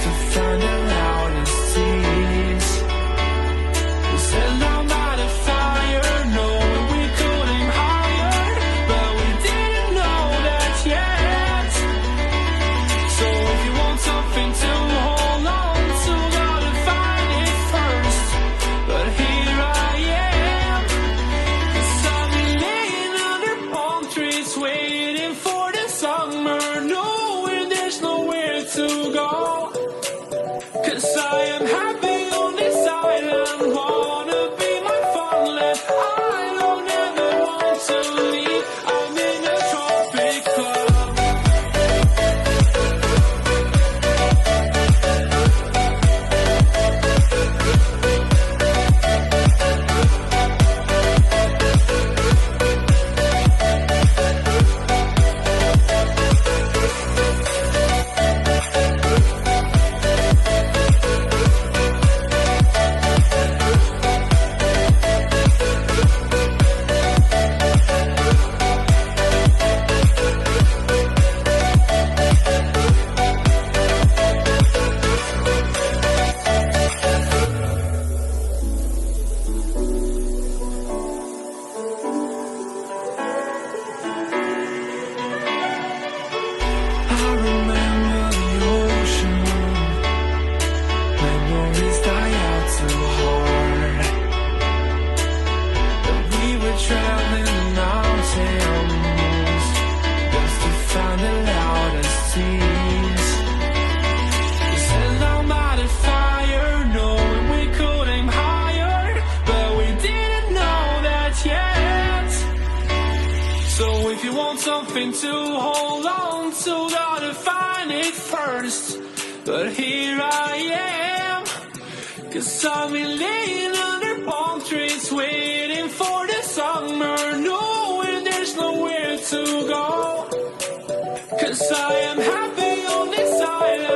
to find the loudest tease. We set down by the fire, knowing we could aim higher, but we didn't know that yet. So if you want something to hold on to, gotta find it first. But here I am, 'cause I've been laying under palm trees, waiting for the summer, knowing there's nowhere to go. 'Cause I am happy on this island, wanna be my farmland. I don't ever want to leave, I'm in a tropic club. I remember the ocean, memories die out too hard. But we were traveling the mountains just to find the loudest tease. We sat down by the fire, knowing we could aim higher, but we didn't know that yet. So if you want something to hold on to, gotta find it first. But here I am, 'cause I've been laying under palm trees, waiting for the summer, knowing there's nowhere to go. 'Cause I am happy on this island.